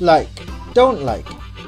Like, don't like,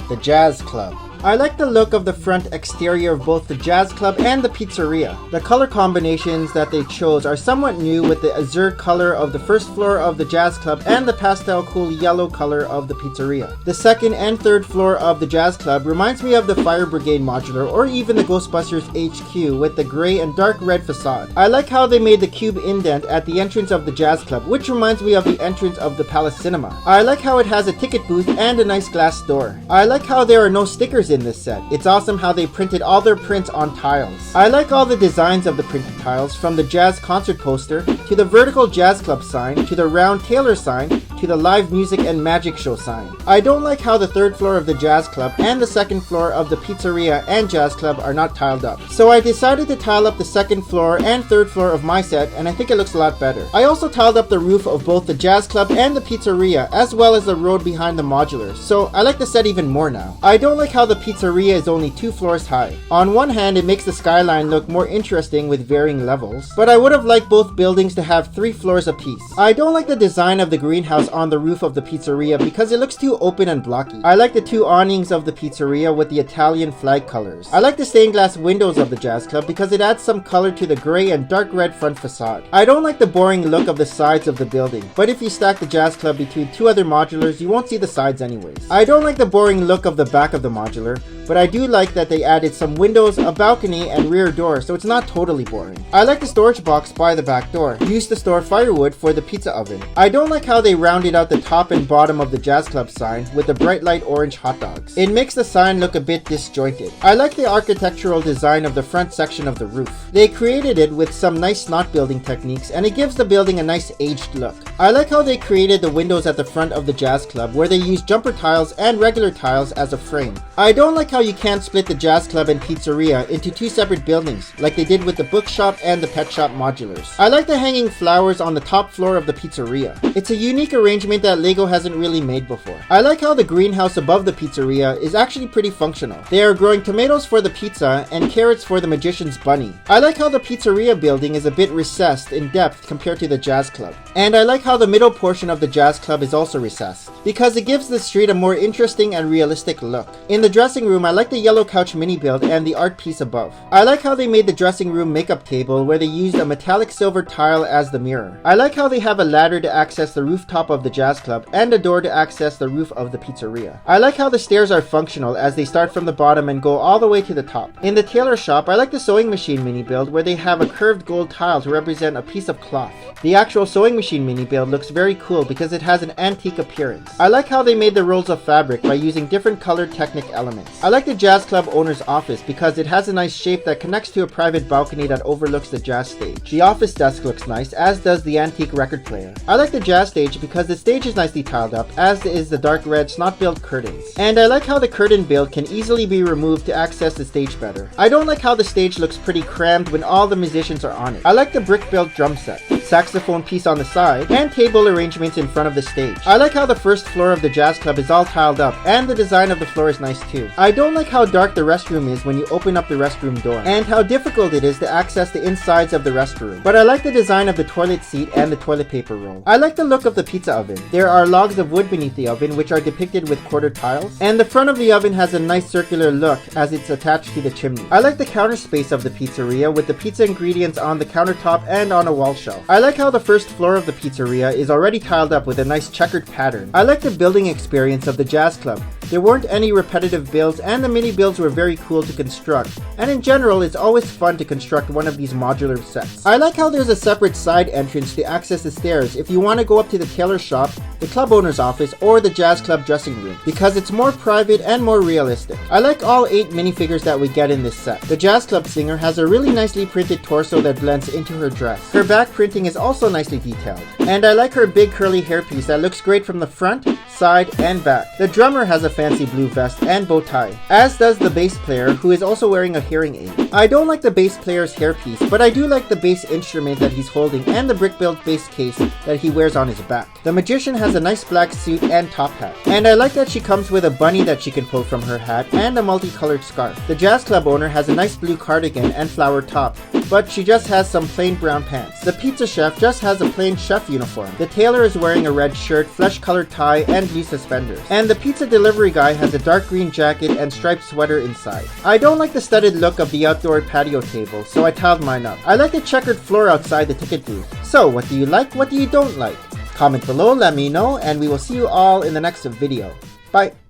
the Jazz Club. I like the look of the front exterior of both the Jazz Club and the Pizzaria. The color combinations that they chose are somewhat new, with the azure color of the first floor of the Jazz Club and the pastel cool yellow color of the Pizzaria. The second and third floor of the Jazz Club reminds me of the Fire Brigade Modular or even the Ghostbusters HQ with the gray and dark red facade. I like how they made the cube indent at the entrance of the Jazz Club, which reminds me of the entrance of the Palace Cinema. I like how it has a ticket booth and a nice glass door. I like how there are no stickers in this set. It's awesome how they printed all their prints on tiles. I like all the designs of the printed tiles, from the jazz concert poster, to the vertical Jazz Club sign, to the round Taylor sign, to the live music and magic show sign. I don't like how the third floor of the Jazz Club and the second floor of the Pizzaria and Jazz Club are not tiled up. So I decided to tile up the second floor and third floor of my set, and I think it looks a lot better. I also tiled up the roof of both the Jazz Club and the Pizzaria, as well as the road behind the Modular, so I like the set even more now. I don't like how the Pizzaria is only 2 floors high. On one hand, it makes the skyline look more interesting with varying levels, but I would have liked both buildings to have 3 floors apiece. I don't like the design of the greenhouse on the roof of the Pizzaria because it looks too open and blocky. I like the 2 awnings of the Pizzaria with the Italian flag colors. I like the stained glass windows of the Jazz Club because it adds some color to the gray and dark red front facade. I don't like the boring look of the sides of the building, but if you stack the Jazz Club between 2 other modulars, you won't see the sides anyways. I don't like the boring look of the back of the modular, but I do like that they added some windows, a balcony, and rear door, so it's not totally boring. I like the storage box by the back door, used to store firewood for the pizza oven. I don't like how they rounded out the top and bottom of the Jazz Club sign with the bright light orange hot dogs. It makes the sign look a bit disjointed. I like the architectural design of the front section of the roof. They created it with some nice knot building techniques, and it gives the building a nice aged look. I like how they created the windows at the front of the Jazz Club, where they used jumper tiles and regular tiles as a frame. I don't like how you can't split the Jazz Club and Pizzaria into 2 separate buildings, like they did with the bookshop and the pet shop modulars. I like the hanging flowers on the top floor of the Pizzaria. It's a unique arrangement that LEGO hasn't really made before. I like how the greenhouse above the Pizzaria is actually pretty functional. They are growing tomatoes for the pizza and carrots for the magician's bunny. I like how the Pizzaria building is a bit recessed in depth compared to the Jazz Club. And I like how the middle portion of the Jazz Club is also recessed, because it gives the street a more interesting and realistic look. In the dressing room, I like the yellow couch mini build and the art piece above. I like how they made the dressing room makeup table where they used a metallic silver tile as the mirror. I like how they have a ladder to access the rooftop of the Jazz Club and a door to access the roof of the Pizzaria. I like how the stairs are functional as they start from the bottom and go all the way to the top. In the tailor shop, I like the sewing machine mini build where they have a curved gold tile to represent a piece of cloth. The actual sewing machine mini build looks very cool because it has an antique appearance. I like how they made the rolls of fabric by using different colored Technic elements. I like the Jazz Club owner's office because it has a nice shape that connects to a private balcony that overlooks the jazz stage. The office desk looks nice, as does the antique record player. I like the jazz stage because the stage is nicely tiled up, as is the dark red snot-built curtains. And I like how the curtain build can easily be removed to access the stage better. I don't like how the stage looks pretty crammed when all the musicians are on it. I like the brick-built drum set, saxophone piece on the side, and table arrangements in front of the stage. I like how the first floor of the Jazz Club is all tiled up, and the design of the floor is nice too. I don't like how dark the restroom is when you open up the restroom door, and how difficult it is to access the insides of the restroom. But I like the design of the toilet seat and the toilet paper roll. I like the look of the pizza oven. There are logs of wood beneath the oven, which are depicted with quarter tiles, and the front of the oven has a nice circular look as it's attached to the chimney. I like the counter space of the Pizzaria with the pizza ingredients on the countertop and on a wall shelf. I like how the first floor of the Pizzaria is already tiled up with a nice checkered pattern. I like the building experience of the Jazz Club. There weren't any repetitive builds, and the mini builds were very cool to construct, and in general it's always fun to construct one of these modular sets. I like how there's a separate side entrance to access the stairs if you want to go up to the tailor shop, the club owner's office, or the Jazz Club dressing room, because it's more private and more realistic. I like all 8 minifigures that we get in this set. The Jazz Club singer has a really nicely printed torso that blends into her dress. Her back printing is also nicely detailed, and I like her big curly hairpiece that looks great from the front, side, and back. The drummer has a fancy blue vest and bow tie, as does the bass player, who is also wearing a hearing aid. I don't like the bass player's hairpiece, but I do like the bass instrument that he's holding and the brick-built bass case that he wears on his back. The magician has a nice black suit and top hat, and I like that she comes with a bunny that she can pull from her hat and a multicolored scarf. The Jazz Club owner has a nice blue cardigan and flower top, but she just has some plain brown pants. The pizza chef just has a plain chef uniform. The tailor is wearing a red shirt, flesh-colored tie, and blue suspenders. And the pizza delivery guy has a dark green jacket and striped sweater inside. I don't like the studded look of the outdoor patio table, so I tiled mine up. I like the checkered floor outside the ticket booth. So, what do you like? What do you don't like? Comment below, let me know, and we will see you all in the next video. Bye!